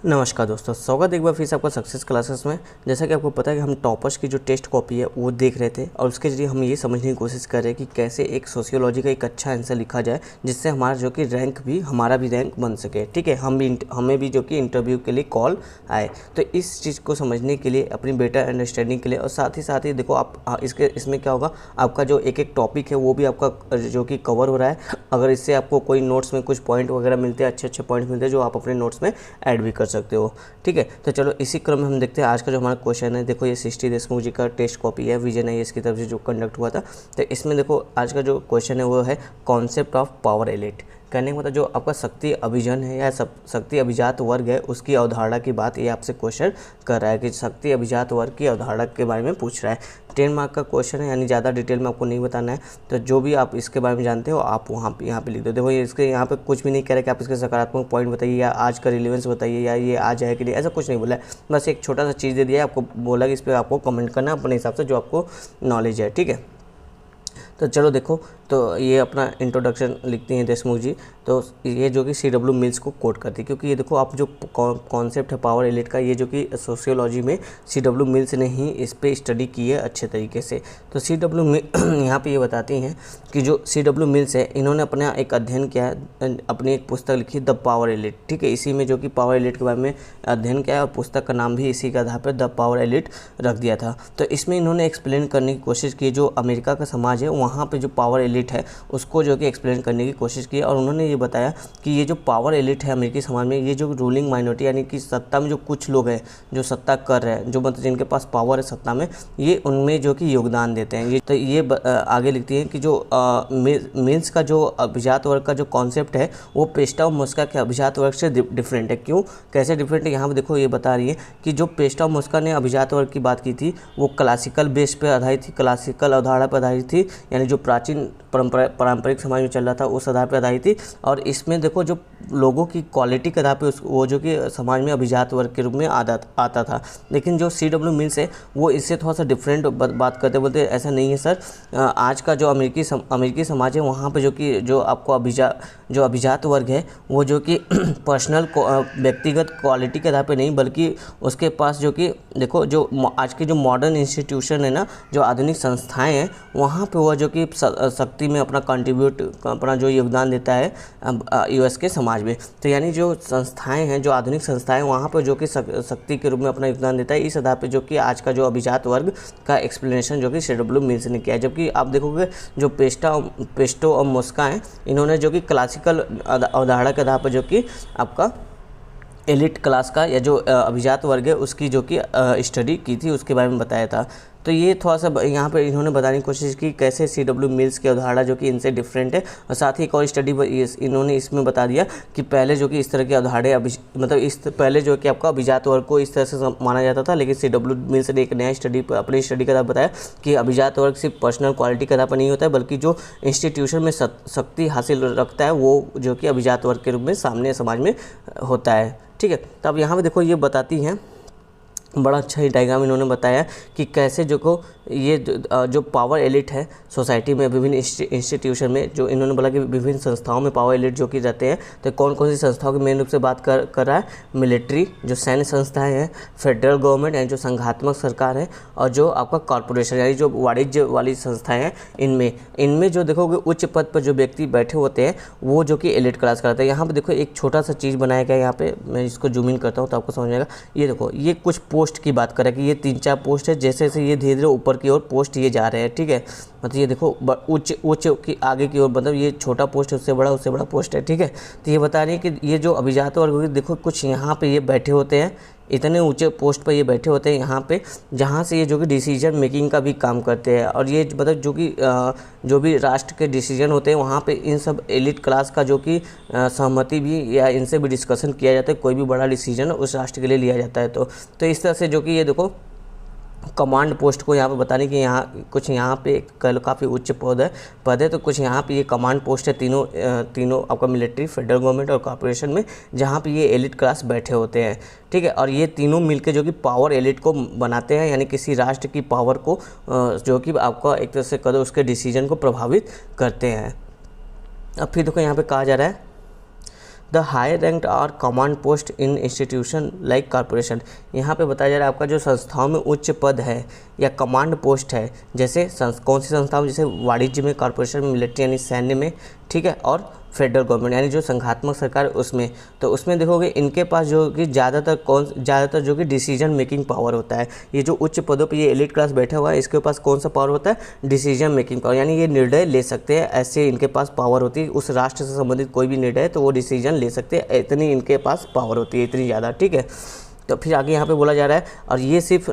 नमस्कार दोस्तों, स्वागत एक बार फिर से आपका सक्सेस क्लासेस में। जैसा कि आपको पता है कि हम टॉपर्स की जो टेस्ट कॉपी है वो देख रहे थे और उसके जरिए हम ये समझने की कोशिश कर रहे हैं कि कैसे एक सोशियोलॉजी का एक अच्छा आंसर लिखा जाए जिससे हमारा जो कि रैंक भी हमारा भी रैंक बन सके। ठीक है, हमें भी जो कि इंटरव्यू के लिए कॉल आए। तो इस चीज़ को समझने के लिए, अपनी बेटर अंडरस्टैंडिंग के लिए और साथ ही देखो आप इसमें क्या होगा, आपका जो एक टॉपिक है वो भी आपका जो कि कवर हो रहा है। अगर इससे आपको कोई नोट्स में कुछ पॉइंट वगैरह मिलते हैं, अच्छे पॉइंट मिलते हैं जो आप अपने नोट्स में ऐड भी कर सकते हो। ठीक है, तो चलो इसी क्रम में हम देखते हैं आज का जो हमारा क्वेश्चन है। देखो ये सृष्टि देशमुख जी का टेस्ट कॉपी है, विजय IAS की तरफ से जो कंडक्ट हुआ था। तो इसमें देखो आज का जो क्वेश्चन है वो है कॉन्सेप्ट ऑफ पावर एलिट। कहने का मतलब जो आपका शक्ति अभिजन है या शक्ति अभिजात वर्ग है उसकी अवधारणा की बात ये आपसे क्वेश्चन कर रहा है कि शक्ति अभिजात वर्ग की अवधारणा के बारे में पूछ रहा है। 10 मार्क का क्वेश्चन है, यानी ज़्यादा डिटेल में आपको नहीं बताना है। तो जो भी आप इसके बारे में जानते हो आप यहाँ पे लिख दो। देखो ये इसके यहाँ पे कुछ भी नहीं कह रहा कि आप इसके सकारात्मक पॉइंट बताइए या आज का रिलेवेंस बताइए या ये आज है कि नहीं, ऐसा कुछ नहीं बोला है। बस एक छोटा सा चीज़ दे दिया है, आपको बोला कि इस पर आपको कमेंट करना है अपने हिसाब से जो आपको नॉलेज है। ठीक है, तो चलो देखो, तो ये अपना इंट्रोडक्शन लिखती हैं देशमुख जी। तो ये जो कि CW मिल्स को कोट करती है, क्योंकि ये देखो आप जो कॉन्सेप्ट है पावर एलिट का, ये जो कि सोशियोलॉजी में CW मिल्स ने ही इस पे स्टडी की है अच्छे तरीके से। तो CW यहाँ पे ये बताती हैं कि जो CW मिल्स है इन्होंने अपना एक अध्ययन किया है, अपनी एक पुस्तक लिखी द पावर एलिट। ठीक है, इसी में जो कि पावर एलिट के बारे में अध्ययन किया है और पुस्तक का नाम भी इसी के आधार पर द पावर एलिट रख दिया था। तो इसमें इन्होंने एक्सप्लेन करने की कोशिश की जो अमेरिका का समाज है वहाँ पे जो पावर एलिट है उसको जो कि एक्सप्लेन करने की कोशिश की। और उन्होंने ये बताया कि ये जो पावर एलिट है अमेरिकी समाज में, ये जो रूलिंग माइनॉरिटी यानी कि सत्ता में जो कुछ लोग हैं जो सत्ता कर रहे हैं, जो मतलब जिनके पास पावर है सत्ता में, ये उनमें जो कि योगदान देते हैं। ये तो ये आगे लिखती हैं कि जो मिल्स का जो अभिजात वर्ग का जो कॉन्सेप्ट है वो पेस्टा और मुस्का के अभिजात वर्ग से डिफरेंट है। क्यों, कैसे डिफरेंट है, यहाँ पर देखो ये बता रही है कि जो पेस्टा और मुस्का ने अभिजात वर्ग की बात की थी वो क्लासिकल बेस पर आधारित थी, क्लासिकल अवधारणा पर आधारित थी, यानी जो प्राचीन पारंपरिक समाज में चल रहा था उस आधार पर आधारित थी। और इसमें देखो जो लोगों की क्वालिटी के आधार पे वो जो कि समाज में अभिजात वर्ग के रूप में आता था। लेकिन जो CW मिल्स है वो इससे थोड़ा सा डिफरेंट बात करते बोलते ऐसा नहीं है सर। आज का जो अमेरिकी समाज है वहाँ पे जो कि जो आपको अभिजात वर्ग है वो जो कि पर्सनल व्यक्तिगत क्वालिटी के आधार पे नहीं, बल्कि उसके पास जो कि देखो जो आज के जो मॉडर्न इंस्टीट्यूशन है ना, जो आधुनिक संस्थाएं हैं वहाँ पे वह जो कि शक्ति में अपना जो योगदान देता है US के समाज में। तो यानी जो संस्थाएं हैं, जो आधुनिक संस्थाएं वहाँ पर जो कि शक्ति के रूप में अपना योगदान देता है, इस आधार पे जो कि आज का जो अभिजात वर्ग का एक्सप्लेनेशन जो कि CW मिल्स ने किया है। जबकि आप देखोगे जो पेस्टो और मुस्का हैं इन्होंने जो कि क्लासिकल अवधारणा के आधार पर जो कि आपका एलिट क्लास का या जो अभिजात वर्ग है उसकी जो कि स्टडी की थी, उसके बारे में बताया था। तो ये थोड़ा सा यहाँ पे इन्होंने बताने की कोशिश की कैसे CW मिल्स की अवधारणा जो कि इनसे डिफरेंट है। और साथ ही एक और स्टडी इन्होंने इसमें बता दिया कि पहले जो कि इस तरह की अवधारणा मतलब पहले जो कि आपका अभिजात वर्ग को इस तरह से माना जाता था, लेकिन CW मिल्स ने एक नया अपनी स्टडी के आधार बताया कि अभिजात वर्ग सिर्फ पर्सनल क्वालिटी के आधार पर नहीं होता है, बल्कि जो इंस्टीट्यूशन में शक्ति हासिल रखता है वो जो कि अभिजात वर्ग के रूप में सामने समाज में होता है। ठीक है, तो अब यहाँ पर देखो ये बताती हैं, बड़ा अच्छा ही डायग्राम इन्होंने बताया कि कैसे जो ये जो पावर एलिट है सोसाइटी में विभिन्न इंस्टीट्यूशन में, जो इन्होंने बोला कि विभिन्न संस्थाओं में पावर एलिट जो कि रहते हैं। तो कौन कौन सी संस्थाओं की मेन रूप से बात कर रहा है, मिलिट्री जो सैन्य संस्थाएं हैं, फेडरल गवर्नमेंट यानी जो संघात्मक सरकार है, और जो आपका कॉर्पोरेशन यानी जो वाणिज्य वाली संस्थाएं हैं। इनमें जो देखोगे उच्च पद पर जो व्यक्ति बैठे होते हैं वो जो कि एलिट क्लास का रहता है। यहाँ पर देखो एक छोटा सा चीज़ बनाया गया, यहाँ पे मैं इसको जूम इन करता हूँ तो आपको समझ आएगा। ये देखो ये कुछ पोस्ट की बात करें कि ये 3-4 पोस्ट है, जैसे जैसे ये धीरे धीरे ऊपर की ओर पोस्ट ये जा रहे हैं। ठीक है, मतलब ये देखो उच्च की आगे की ओर, मतलब ये छोटा पोस्ट है उससे बड़ा पोस्ट है। ठीक है, तो ये बता रही है कि ये जो अभिजात वर्ग देखो कुछ यहाँ पे ये बैठे होते हैं, इतने ऊंचे पोस्ट पर ये बैठे होते हैं यहाँ पे, जहाँ से ये जो कि डिसीजन मेकिंग का भी काम करते हैं। और ये मतलब जो भी राष्ट्र के डिसीजन होते हैं वहाँ पे इन सब एलिट क्लास का जो कि सहमति भी या इनसे भी डिस्कशन किया जाता है। कोई भी बड़ा डिसीजन उस राष्ट्र के लिए लिया जाता है। तो इस तरह से जो कि ये देखो कमांड पोस्ट को यहाँ पे बताने कि यहाँ पे काफ़ी उच्च पद है, तो कुछ यहाँ पे ये कमांड पोस्ट है तीनों आपका मिलिट्री, फेडरल गवर्नमेंट और कॉर्पोरेशन में, जहाँ पे ये एलिट क्लास बैठे होते हैं। ठीक है, और ये तीनों मिलकर जो कि पावर एलिट को बनाते हैं, यानी किसी राष्ट्र की पावर को जो कि आपका एक तरह से कदर उसके डिसीजन को प्रभावित करते हैं। अब फिर देखो यहाँ पे कहा जा रहा है the higher ranked or command post in institution like corporation. यहाँ पे बताया जा रहा है आपका जो संस्थाओं में उच्च पद है या कमांड पोस्ट है, जैसे कौन सी संस्थाओं, जैसे वाणिज्य में, कॉरपोरेशन में, मिलिट्री यानी सैन्य में, ठीक है, और फेडरल गवर्नमेंट यानी जो संघात्मक सरकार उसमें। तो उसमें देखोगे इनके पास जो कि ज़्यादातर जो कि डिसीजन मेकिंग पावर होता है। ये जो उच्च पदों पे ये एलिट क्लास बैठा हुआ है, इसके पास कौन सा पावर होता है? डिसीजन मेकिंग पावर, यानी ये निर्णय ले सकते हैं, ऐसे इनके पास पावर होती है। उस राष्ट्र से संबंधित कोई भी निर्णय है तो वो डिसीजन ले सकते हैं, इतनी इनके पास पावर होती है, इतनी ज़्यादा, ठीक है। तो फिर आगे यहाँ पे बोला जा रहा है, और ये सिर्फ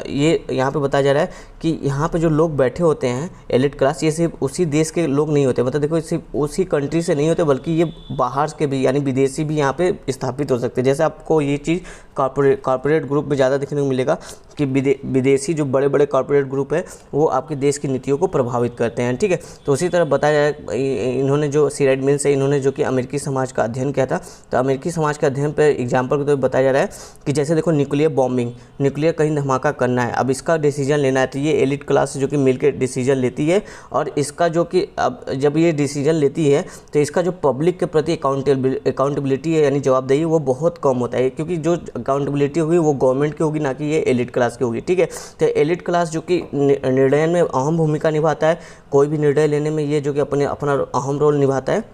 ये यहाँ पे बताया जा रहा है कि यहाँ पे जो लोग बैठे होते हैं एलिट क्लास, ये सिर्फ उसी देश के लोग नहीं होते, मतलब देखो सिर्फ उसी कंट्री से नहीं होते, बल्कि ये बाहर के भी यानी विदेशी भी यहाँ पे स्थापित हो सकते हैं। जैसे आपको ये चीज़ कॉर्पोरेट ग्रुप में ज़्यादा देखने को मिलेगा कि विदेशी जो बड़े बड़े कॉर्पोरेट ग्रुप है वो आपके देश की नीतियों को प्रभावित करते हैं, ठीक है। तो उसी तरह बताया जाए, इन्होंने जो सीराइड मिल्स है, इन्होंने जो कि अमेरिकी समाज का अध्ययन किया था, तो अमेरिकी समाज के अध्ययन पर एग्जाम्पल के तौर पर बताया जा रहा है कि जैसे देखो न्यूक्लियर बॉम्बिंग, न्यूक्लियर कहीं धमाका करना है, अब इसका डिसीजन लेना है, तो ये एलिट क्लास जो कि मिलकर डिसीजन लेती है। और इसका जो कि अब जब ये डिसीजन लेती है तो इसका जो पब्लिक के प्रति अकाउंटेबिलिटी है यानी जवाबदेही वो बहुत कम होता है, क्योंकि जो अकाउंटेबिलिटी होगी वो गवर्नमेंट की होगी, ना कि ये एलिट क्लास की होगी, ठीक है। तो एलिट क्लास जो कि निर्णय में अहम भूमिका निभाता है, कोई भी निर्णय लेने में ये जो कि अपना अहम रोल निभाता है।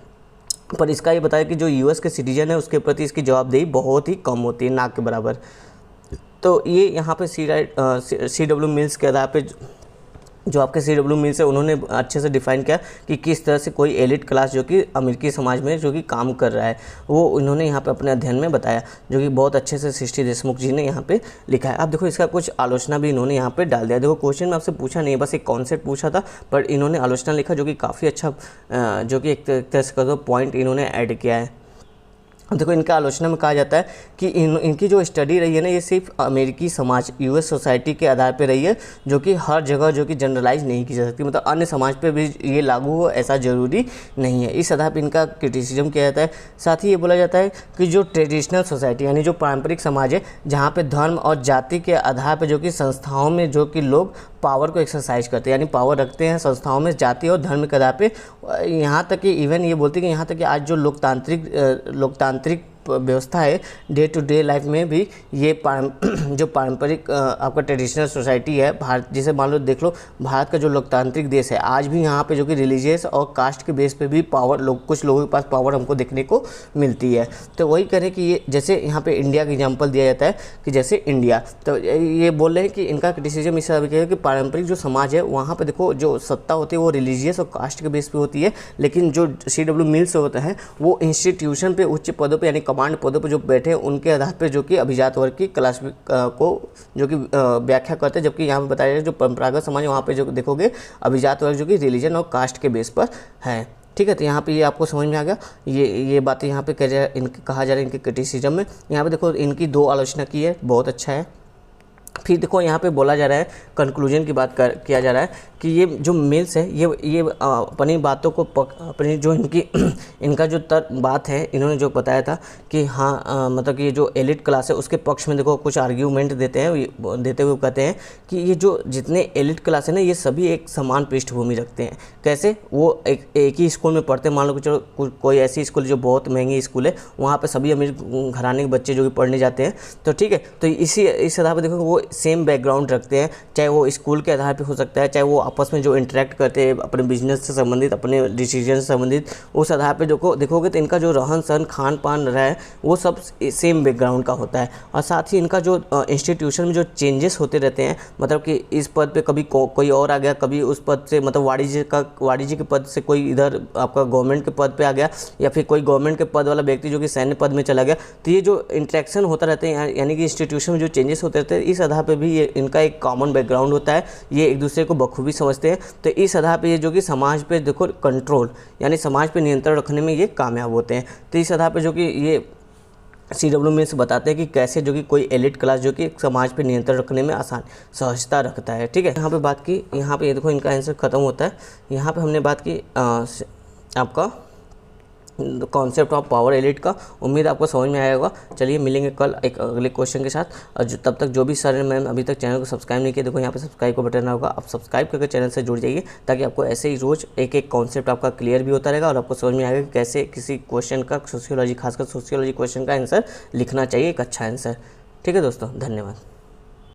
पर इसका ये बताया कि जो यूएस के सिटीजन है उसके प्रति इसकी जवाबदेही बहुत ही कम होती है, ना के बराबर। तो ये यहाँ पे CW मिल्स के आधार पे जो आपके CW मिल्स है उन्होंने अच्छे से डिफाइन किया कि किस तरह से कोई एलिट क्लास जो कि अमेरिकी समाज में जो कि काम कर रहा है, वो उन्होंने यहाँ पे अपने अध्ययन में बताया, जो कि बहुत अच्छे से सृष्टि देशमुख जी ने यहाँ पे लिखा है। अब देखो इसका कुछ आलोचना भी इन्होंने यहाँ पे डाल दिया। देखो क्वेश्चन में आपसे पूछा नहीं, बस एक कॉन्सेप्ट पूछा था, पर इन्होंने आलोचना लिखा जो कि काफ़ी अच्छा, जो कि एक तरह से कहो पॉइंट इन्होंने ऐड किया है। देखो इनका आलोचना में कहा जाता है कि इनकी जो स्टडी रही है ना, ये सिर्फ अमेरिकी समाज, यूएस सोसाइटी के आधार पे रही है, जो कि हर जगह जो कि जनरलाइज नहीं की जा सकती, मतलब अन्य समाज पे भी ये लागू हो ऐसा ज़रूरी नहीं है। इस आधार पे इनका क्रिटिसिज्म किया जाता है। साथ ही ये बोला जाता है कि जो ट्रेडिशनल सोसाइटी यानी जो पारंपरिक समाज है, जहाँ पर धर्म और जाति के आधार पर जो कि संस्थाओं में जो कि लोग पावर को एक्सरसाइज करते हैं, यानी पावर रखते हैं संस्थाओं में जाति और धर्म के आधार पे, यहाँ तक कि इवन ये बोलते हैं कि यहाँ तक कि आज जो लोकतांत्रिक व्यवस्था है डे टू डे लाइफ में भी ये जो पारंपरिक आपका ट्रेडिशनल सोसाइटी है भारत, जैसे मान लो देख लो भारत का जो लोकतांत्रिक देश है, आज भी यहाँ पे जो कि रिलीजियस और कास्ट के बेस पे भी पावर कुछ लोगों के पास पावर हमको देखने को मिलती है। तो वही करें कि ये जैसे यहाँ पे इंडिया का एग्जांपल दिया जाता है कि जैसे इंडिया, तो ये बोल रहे हैं कि इनका क्रिटिसिज्म इस तरह है कि पारंपरिक जो समाज है वहाँ पर देखो जो सत्ता होती है वो रिलीजियस और कास्ट के बेस पे होती है, लेकिन जो CW मिल्स होता है वो इंस्टीट्यूशन पे उच्च पदों पर यानी कमांड पदों पर जो बैठे हैं उनके आधार पर जो कि अभिजात वर्ग की क्लास को जो कि व्याख्या करते हैं। जबकि यहाँ पे बताया जाए जो परंपरागत समाज है वहाँ पे जो देखोगे अभिजात वर्ग जो कि रिलीजन और कास्ट के बेस पर है, ठीक है। तो यहाँ पे ये आपको समझ में आ गया, ये बातें यहाँ पे कहा जा रहा है इनके क्रिटिसिज्म में। यहाँ पे देखो इनकी 2 आलोचना की है, बहुत अच्छा है। फिर देखो यहाँ पे बोला जा रहा है, कंक्लूजन की बात किया जा रहा है कि ये जो मिल्स है ये अपनी बातों को अपनी जो इनका जो बात है इन्होंने जो बताया था कि हाँ मतलब कि ये जो एलिट क्लास है उसके पक्ष में देखो कुछ आर्ग्यूमेंट देते हुए कहते हैं कि ये जो जितने एलिट क्लास है ना ये सभी एक समान पृष्ठभूमि रखते हैं। कैसे? वो एक ही स्कूल में पढ़ते हैं, मान लो कि चलो कोई ऐसी स्कूल जो बहुत महंगी स्कूल है वहाँ पर सभी अमीर घराने के बच्चे जो कि पढ़ने जाते हैं, तो ठीक है। तो इस आधार पर देखो वो सेम बैकग्राउंड रखते हैं, चाहे वो स्कूल के आधार पर हो सकता है, चाहे वो आपस में जो इंटरेक्ट करते हैं अपने बिजनेस से संबंधित, अपने डिसीजन से संबंधित, उस आधार पे देखोगे तो इनका जो रहन सहन खान पान रहा है वो सब सेम बैकग्राउंड का होता है। और साथ ही इनका जो इंस्टीट्यूशन में जो चेंजेस होते रहते हैं, मतलब कि इस पद पे कभी कोई और आ गया, कभी उस पद से मतलब वाणिज्य के पद से कोई इधर आपका गवर्नमेंट के पद पे आ गया, या फिर कोई गवर्नमेंट के पद वाला व्यक्ति जो कि सैन्य पद में चला गया। तो ये जो इंटरेक्शन होता रहता है यानी कि इंस्टीट्यूशन में जो चेंजेस होते रहते हैं, इस आधार पर भी ये इनका एक कॉमन बैकग्राउंड होता है, ये एक दूसरे को बखूबी समझते हैं। तो इस आधार पे ये जो कि समाज पे देखो कंट्रोल यानी समाज पे नियंत्रण रखने में ये कामयाब होते हैं। तो इस आधार पे जो कि ये CW मिल्स बताते हैं कि कैसे जो कि कोई एलिट क्लास जो कि समाज पे नियंत्रण रखने में आसान सहजता रखता है, ठीक है। यहाँ पे बात की, यहाँ पे ये देखो इनका आंसर खत्म होता है। यहाँ पे हमने बात की आपका कॉन्सेप्ट ऑफ पावर एलिट का। उम्मीद आपको समझ में आया होगा। चलिए मिलेंगे कल एक अगले क्वेश्चन के साथ। और तब तक जो भी सर मैम अभी तक चैनल को सब्सक्राइब नहीं किया, देखो यहाँ पे सब्सक्राइब का बटन होगा, आप सब्सक्राइब करके चैनल से जुड़ जाइए, ताकि आपको ऐसे ही रोज़ एक एक कॉन्सेप्ट आपका क्लियर भी होता रहेगा और आपको समझ में आएगा कि कैसे किसी क्वेश्चन का सोशियोलॉजी, खासकर सोशियोलॉजी क्वेश्चन का आंसर लिखना चाहिए, एक अच्छा आंसर। ठीक है दोस्तों, धन्यवाद।